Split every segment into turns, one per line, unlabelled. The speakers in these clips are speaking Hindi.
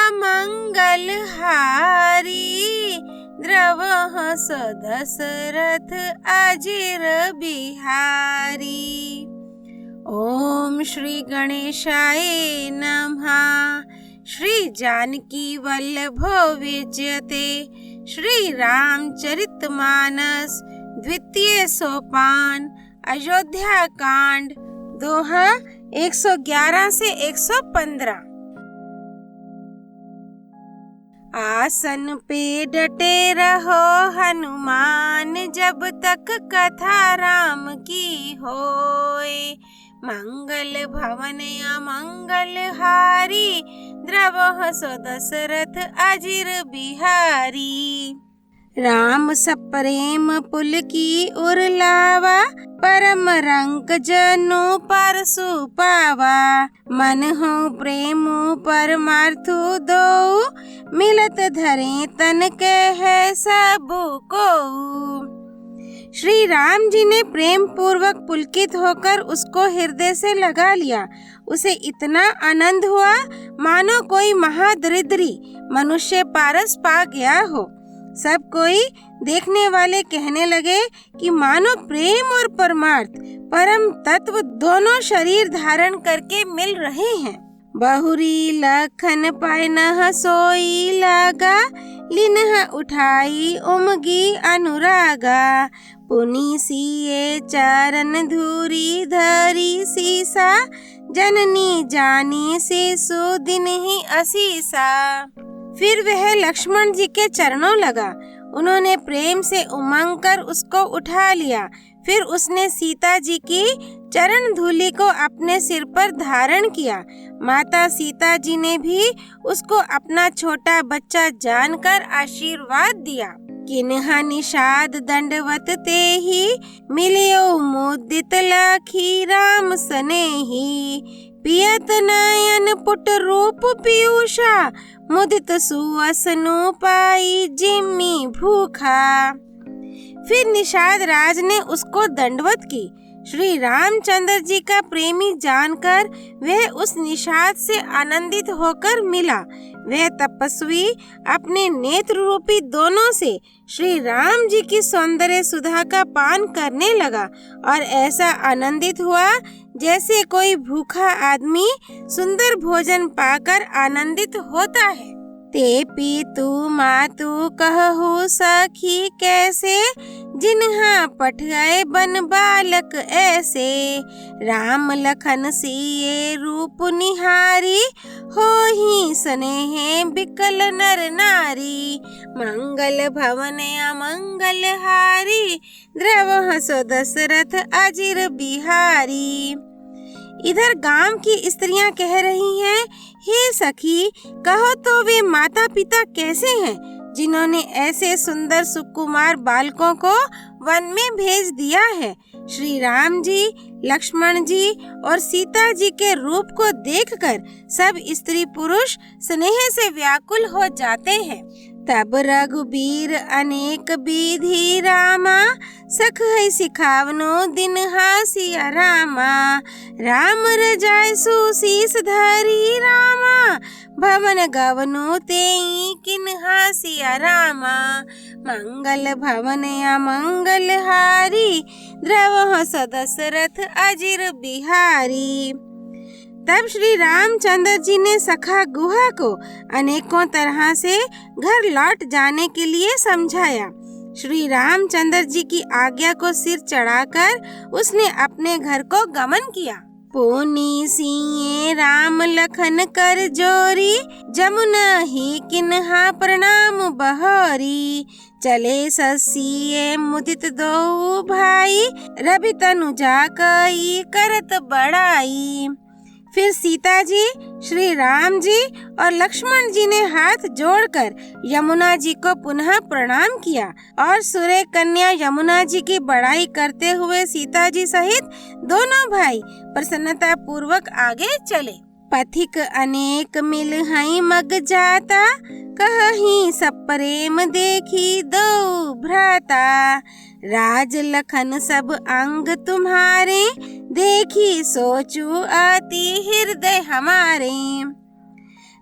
अमंगल हारी, द्रवः स दशरथ अजिर बिहारी। ओम श्री गणेशाय नमः। श्री जानकी वल्लभो विजयते, श्री रामचरितमानस द्वितीय सोपान, अयोध्या कांड, दोहा 111 से 115। आसन पे डटे रहो हनुमान, जब तक कथा राम की होए। मंगल भवन अमंगल हारी, द्रवः स दशरथ अजिर बिहारी। राम सप्रेम पुल की उर लावा, परम रंक जनु परसु पावा। मन हो प्रेम परमार्थु दो, मिलत धरे तन के है सबु को। श्री राम जी ने प्रेम पूर्वक पुलकित होकर उसको हृदय से लगा लिया। उसे इतना आनंद हुआ मानो कोई महादरिद्री मनुष्य पारस पा गया हो। सब कोई देखने वाले कहने लगे कि मानो प्रेम और परमार्थ परम तत्व दोनों शरीर धारण करके मिल रहे हैं। बहुरी लखन पायनह सोई लागा, लिनह उठाई उमगी अनुरागा। पुनि सिए चरण धूरी धरी सीसा, जननी जानी शिशु दिन ही असीसा। फिर वह लक्ष्मण जी के चरणों लगा। उन्होंने प्रेम से उमंग कर उसको उठा लिया। फिर उसने सीता जी की चरण धूलि को अपने सिर पर धारण किया। माता सीता जी ने भी उसको अपना छोटा बच्चा जानकर आशीर्वाद दिया। किन्हा निषाद दंडवत तेहि, मिलियो मुदित लाखी राम सनेही। पियत नयन पुट रूप पीयूषा, मुदित सुअसनु पाई जिम्मी भूखा। फिर निषाद राज ने उसको दंडवत की। श्री रामचंद्र जी का प्रेमी जानकर वह उस निषाद से आनंदित होकर मिला। वह तपस्वी अपने नेत्र रूपी दोनों से श्री राम जी की सौंदर्य सुधा का पान करने लगा और ऐसा आनंदित हुआ जैसे कोई भूखा आदमी सुंदर भोजन पाकर आनंदित होता है। ते पीतु मातु कहु सखी कैसे, जिन्हा पठ गए बन बालक ऐसे। राम लखन सिए रूप निहारी, होहि स्नेह बिकल नर नारी। मंगल भवन अमंगल हारी, द्रवः स दशरथ अजिर बिहारी। इधर गांव की स्त्रियां कह रही हैं, हे सखी, कहो तो वे माता पिता कैसे हैं जिन्होंने ऐसे सुंदर सुकुमार बालकों को वन में भेज दिया है। श्री राम जी, लक्ष्मण जी और सीता जी के रूप को देखकर सब स्त्री पुरुष स्नेह से व्याकुल हो जाते हैं। तब रघुबीर अनेक विधि रामा, सखई सिखावनो दिन हासिया रामा। राम रजाय सुशीस धरी रामा, भवन गवनो तेई किन हासिया रामा। मंगल भवन अमंगल हारी, द्रवः स दशरथ अजिर बिहारी। तब श्री रामचंद्र जी ने सखा गुहा को अनेकों तरह से घर लौट जाने के लिए समझाया। श्री रामचंद्र जी की आज्ञा को सिर चढ़ाकर उसने अपने घर को गमन किया। पुनि सिए राम लखन कर जोरी, जमुना ही किन्हा प्रणाम बहोरी। चले ससिए मुदित दो भाई, रवि तनु जाकई करत बड़ाई। फिर सीता जी, श्री राम जी और लक्ष्मण जी ने हाथ जोड़कर यमुना जी को पुनः प्रणाम किया और सूर्य कन्या यमुना जी की बड़ाई करते हुए सीता जी सहित दोनों भाई प्रसन्नता पूर्वक आगे चले। पथिक अनेक मिल हई मग जाता, कहीं सब प्रेम देखी दो भ्राता। राज लखन सब अंग तुम्हारे, देखी सोचू आती हृदय हमारे।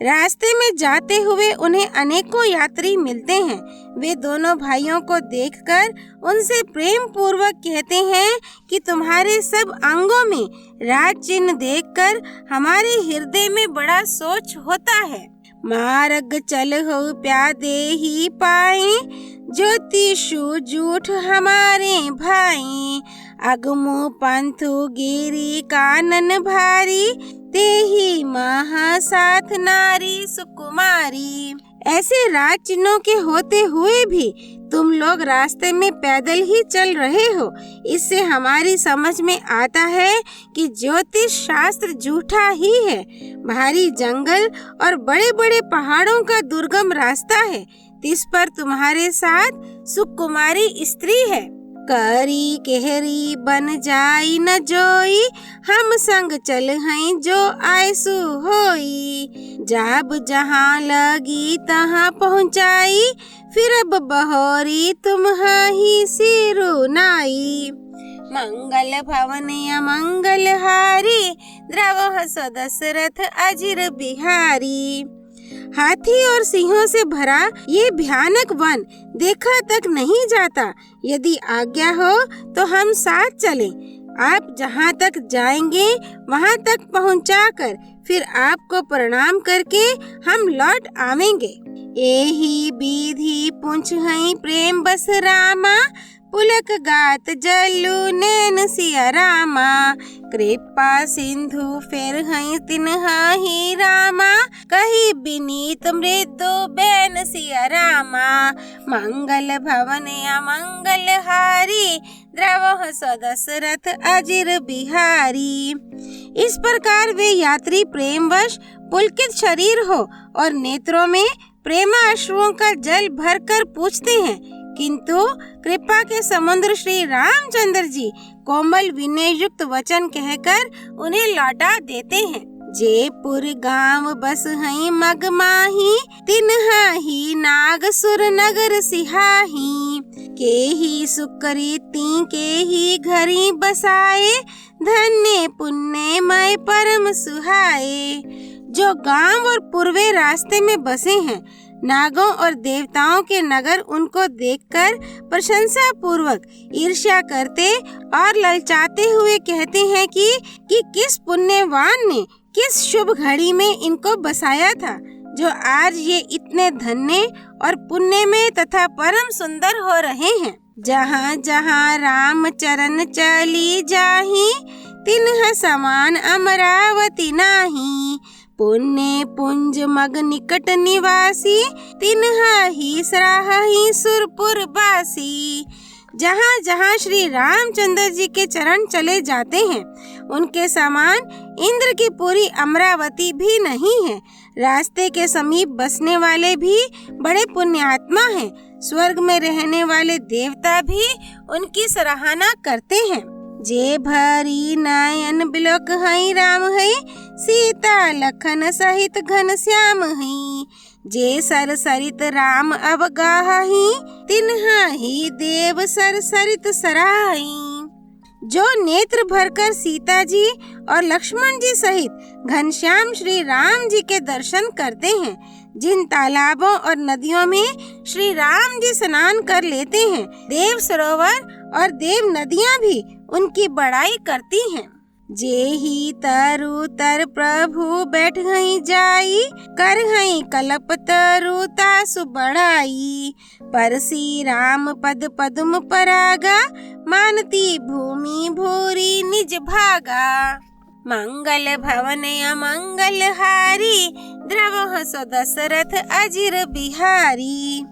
रास्ते में जाते हुए उन्हें अनेकों यात्री मिलते हैं। वे दोनों भाइयों को देखकर उनसे प्रेम पूर्वक कहते हैं कि तुम्हारे सब अंगों में राज चिन्ह देखकर हमारे हृदय में बड़ा सोच होता है। मार्ग चलहु प्यादे ही पाए, ज्योतिषु जूठ हमारे भाई। अगमु पंथु गिरी कानन भारी, तेहि महा साथ नारी सुकुमारी। ऐसे राज चिन्हों के होते हुए भी तुम लोग रास्ते में पैदल ही चल रहे हो। इससे हमारी समझ में आता है कि ज्योतिष शास्त्र झूठा ही है। भारी जंगल और बड़े बड़े पहाड़ों का दुर्गम रास्ता है, इस पर तुम्हारे साथ सुकुमारी स्त्री है। करी केहरी बन जाई न जोई, हम संग चल हैं जो आयसु होई। जब जहाँ लगी तहाँ पहुँचाई, फिर अब बहोरी तुम ही सिरु नाई। मंगल भवन अमंगल हारी, द्रवह दशरथ अजिर बिहारी। हाथी और सिंहों से भरा ये भयानक वन देखा तक नहीं जाता। यदि आज्ञा हो तो हम साथ चलें। आप जहाँ तक जाएंगे वहाँ तक पहुँचाकर फिर आपको प्रणाम करके हम लौट आवेंगे। एही विधि पूछ हैं प्रेम बस रामा, पुलक गात जल्लू नैन सिया रामा। कृपा सिंधु फेर हैं तिन्हा ही रामा, कही बिनीत मृदु बैन सिया रामा। मंगल भवन अमंगल हारी, द्रवह दशरथ अजिर बिहारी। इस प्रकार वे यात्री प्रेमवश पुलकित शरीर हो और नेत्रों में प्रेमाश्रुओं का जल भरकर पूछते हैं, किंतु कृपा के समुद्र श्री रामचंद्र जी कोमल विनय युक्त वचन कहकर उन्हें लौटा देते हैं। जयपुर गांव बस हैं मगमाही, तिन्हा ही नागसुर नगर सिहाही। के ही सुकृति के ही घरी बसाए, धन्य पुण्यमय परम सुहाए। जो गांव और पूर्वे रास्ते में बसे हैं, नागों और देवताओं के नगर उनको देखकर प्रशंसा पूर्वक ईर्ष्या करते और ललचाते हुए कहते हैं कि किस पुण्यवान ने किस शुभ घड़ी में इनको बसाया था, जो आज ये इतने धन्य और पुण्य में तथा परम सुंदर हो रहे हैं। जहाँ जहाँ राम चरण चली जाही, तिन्ह समान अमरावती नाही। पुण्य पुंज मग निकट निवासी, तिन्हा ही सराही सुरपुर बासी। जहाँ जहाँ श्री रामचंद्र जी के चरण चले जाते हैं, उनके समान इंद्र की पूरी अमरावती भी नहीं है। रास्ते के समीप बसने वाले भी बड़े पुण्यात्मा हैं। स्वर्ग में रहने वाले देवता भी उनकी सराहना करते हैं। जे भरी नयन बिलोक हई राम हई, सीता लखन सहित घन श्याम हई। जे सर सरित राम अवगाही, तिन्हा ही देव सर सरित सराही। जो नेत्र भरकर सीता जी और लक्ष्मण जी सहित घनश्याम श्री राम जी के दर्शन करते हैं, जिन तालाबों और नदियों में श्री राम जी स्नान कर लेते हैं, देव सरोवर और देव नदियां भी उनकी बड़ाई करती हैं। जे ही तरु तर प्रभु बैठ गई जाई, कर गई कल्प तरु तासु बढ़ाई। परसी राम पद पद्म परागा, मानती भूमि भूरी निज भागा। मंगल भवन अमंगल हारी, द्रवह दशरथ अजिर बिहारी।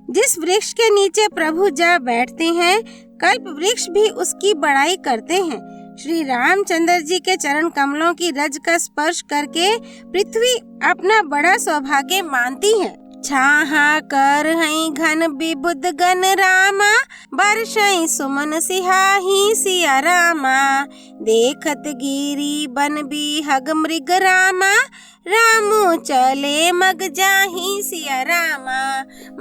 जिस वृक्ष के नीचे प्रभु जा बैठते हैं, कल्प वृक्ष भी उसकी बड़ाई करते हैं। श्री रामचंद्र जी के चरण कमलों की रज का स्पर्श करके पृथ्वी अपना बड़ा सौभाग्य मानती है। छाहा कर हैं घन विबुद गण रामा, बरसई सुमन सिहाही सिया रामा। देखत गिरी बन बिहग मृग रामा, रामो चले मग जाहि सिया रामा।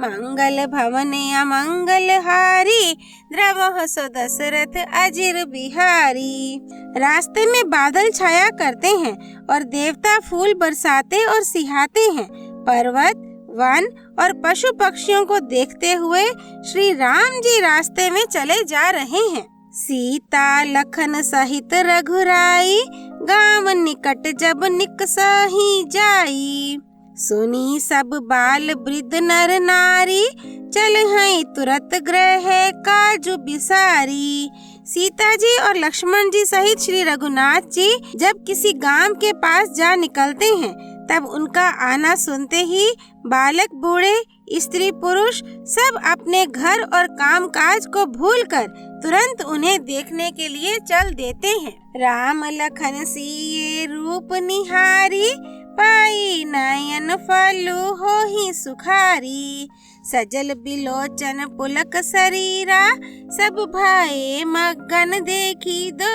मंगल भवन अमंगल हारी द्रवह सो दशरथ अजिर बिहारी। रास्ते में बादल छाया करते हैं और देवता फूल बरसाते और सिहाते हैं। पर्वत, वन और पशु पक्षियों को देखते हुए श्री राम जी रास्ते में चले जा रहे हैं। सीता लखन सहित रघुराई गाँव निकट जब निकसहि जाई। सुनी सब बाल वृद्ध नर नारी चल हैं तुरत ग्रह काजु बिसारी। सीता जी और लक्ष्मण जी सहित श्री रघुनाथ जी जब किसी गांव के पास जा निकलते हैं तब उनका आना सुनते ही बालक बूढ़े स्त्री पुरुष सब अपने घर और काम काज को भूलकर तुरंत उन्हें देखने के लिए चल देते हैं। राम लखन सिए रूप निहारी पाई नयन फलु होहि सुखारी। सजल बिलोचन पुलक शरीरा सब भये मगन देखी दो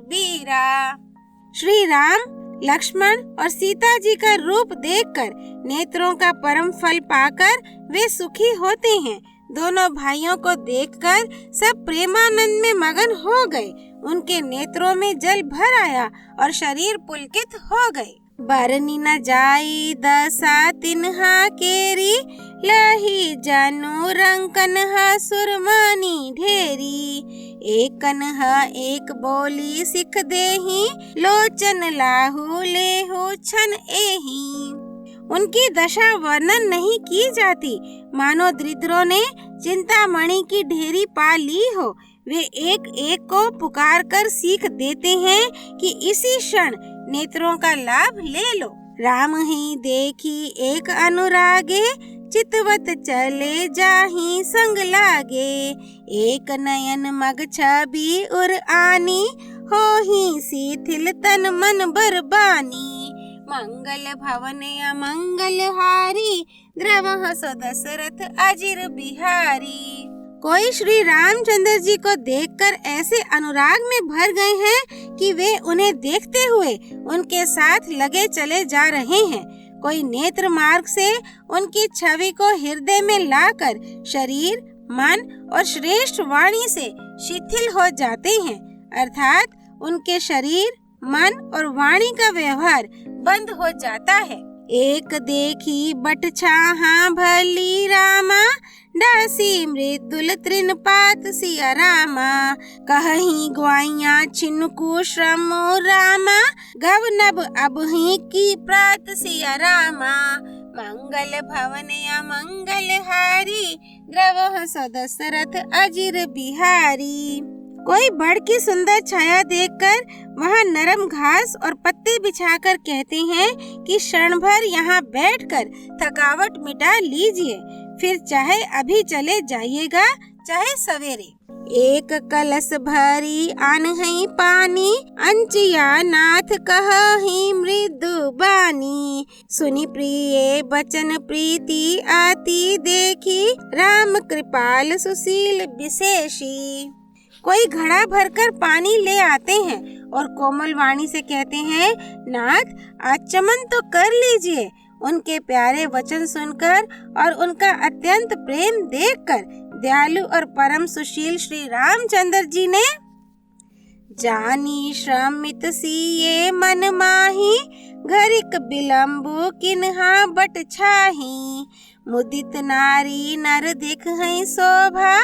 बीरा। श्री राम लक्ष्मण और सीता जी का रूप देखकर नेत्रों का परम फल पाकर वे सुखी होते हैं। दोनों भाइयों को देखकर सब प्रेमानंद में मगन हो गए। उनके नेत्रों में जल भर आया और शरीर पुलकित हो गए। बरनी न जाई दशा तिन्हा केरी लही जनु रंकन सुरमानी ढेरी। एकन एक बोली सिख देही लोचन लाहू लेहू छन एही। उनकी दशा वर्णन नहीं की जाती, मानो दरिद्रों ने चिंतामणि की ढेरी पा ली हो। वे एक एक को पुकार कर सीख देते हैं कि इसी क्षण नेत्रों का लाभ ले लो। राम ही देखी एक अनुरागे चितवत चले जाहि संग लागे। एक नयन मग छवि उर आनी होहि शिथिल तन मन बरबानी। मंगल भवन अमंगल हारी द्रवह सो दशरथ अजिर बिहारी। कोई श्री रामचंद्र जी को देखकर ऐसे अनुराग में भर गए हैं कि वे उन्हें देखते हुए उनके साथ लगे चले जा रहे हैं। कोई नेत्र मार्ग से उनकी छवि को हृदय में लाकर शरीर, मन और श्रेष्ठ वाणी से शिथिल हो जाते हैं, अर्थात उनके शरीर, मन और वाणी का व्यवहार बंद हो जाता है। एक देखी बट छाहा भली रामा डासी मृदुल तृण पात सिया रामा। कहीं ग्वाइया छिन्कु श्रम रामा गव नब अब ही की प्रात सिया रामा। मंगल भवन अमंगल हारी द्रवह सो दशरथ अजिर बिहारी। कोई बड़ की सुंदर छाया देखकर वहाँ नरम घास और पत्ते बिछाकर कहते हैं कि क्षण भर यहाँ बैठकर थकावट मिटा लीजिए, फिर चाहे अभी चले जाइएगा चाहे सवेरे। एक कलश भरी आनहि पानी अंचिया नाथ कहि मृदु बानी। सुनि प्रिय बचन प्रीति आती देखी राम कृपाल सुशील विशेषी। कोई घड़ा भरकर पानी ले आते हैं और कोमल वाणी से कहते हैं, नाथ आचमन तो कर लीजिए। उनके प्यारे वचन सुनकर और उनका अत्यंत प्रेम देखकर दयालु और परम सुशील श्री रामचंद्र जी ने जानी श्रमित सिए मन माही घरिक बिलम्बु किन्हा बट छाही। मुदित नारी नर दिख हैं शोभा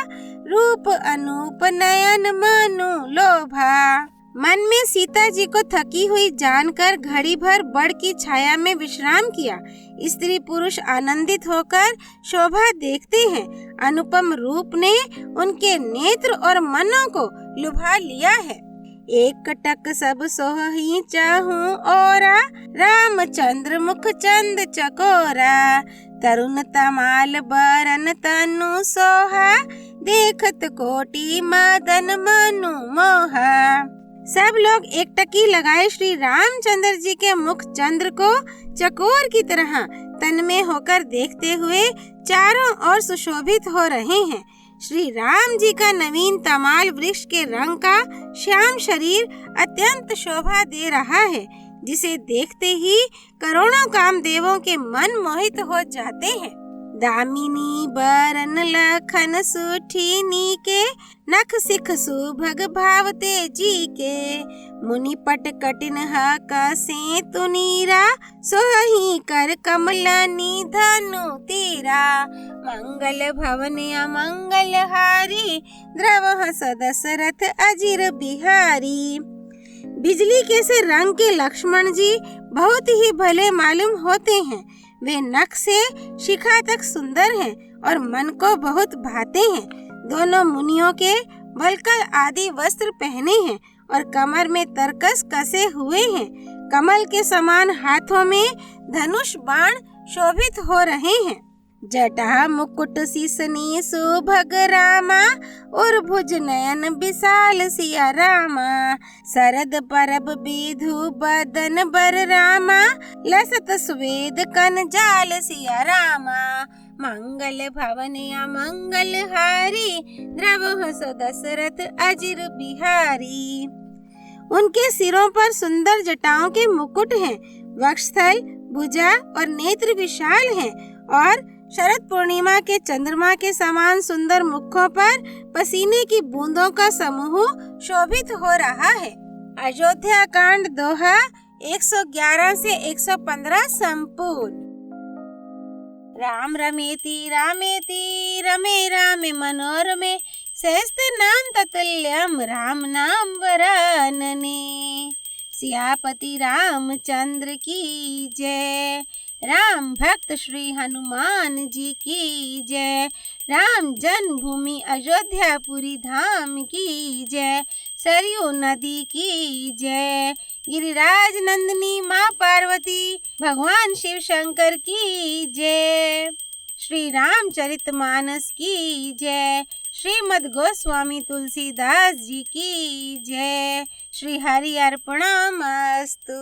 रूप अनूप नयन मनु लोभा। मन में सीता जी को थकी हुई जानकर घड़ी भर बड़ की छाया में विश्राम किया। स्त्री पुरुष आनंदित होकर शोभा देखते हैं। अनुपम रूप ने उनके नेत्र और मनों को लुभा लिया है। एक टक सब सोहि चाहूं ओरा रामचंद्र मुख चंद चकोरा। तरुण तमाल बरन तनु सोहा देखत कोटि मदन मनु मोहा। सब लोग एक टकी लगाए श्री रामचंद्र जी के मुख चंद्र को चकोर की तरह तन में होकर देखते हुए चारों ओर सुशोभित हो रहे हैं। श्री राम जी का नवीन तमाल वृक्ष के रंग का श्याम शरीर अत्यंत शोभा दे रहा है। जिसे देखते ही करोड़ों कामदेवों के मन मोहित हो जाते हैं। दामिनी बरन लखन सुठीनी के, नख सिख सुभग भावते जी के। मुनि पट कटिन कसे तुनीरा, सोही कर कमलनी धनु तीरा। मंगल भवन अमंगल हारी, द्रव सदशरथ अजिर बिहारी। बिजली के से रंग के लक्ष्मण जी बहुत ही भले मालूम होते हैं। वे नख से शिखा तक सुंदर हैं और मन को बहुत भाते हैं। दोनों मुनियों के वल्कल आदि वस्त्र पहने हैं और कमर में तरकस कसे हुए हैं। कमल के समान हाथों में धनुष बाण शोभित हो रहे हैं। जटा मुकुट सीसनी सुभग रामा, और भुज नयन विशाल सिया रामा। शरद परब विधु बदन बर रामा, लसत स्वेद कन जाल सिया रामा। मंगल भवन अमंगल हारी, द्रव दशरथ अजिर बिहारी। उनके सिरों पर सुंदर जटाओं के मुकुट हैं। वक्षस्थल, भुजा और नेत्र विशाल हैं और शरद पूर्णिमा के चंद्रमा के समान सुंदर मुखों पर पसीने की बूंदों का समूह शोभित हो रहा है। अयोध्या कांड दोहा 111 से 115 संपूर्ण। राम रमेति रामेति रमे रामे मनोरमे, सहस्त्र नाम ततुल्यम राम नाम वरानने। सियापति रामचंद्र की जय, राम भक्त श्री हनुमान जी की जय। राम जन्मभूमि अयोध्यापुरी धाम की जय। सरयू नदी की जय। गिरिराज नंदिनी माँ पार्वती, भगवान शिव शंकर की जय। श्री रामचरितमानस की जय। श्रीमद् गोस्वामी तुलसीदास जी की जय। श्री हरि अर्पणमस्तु।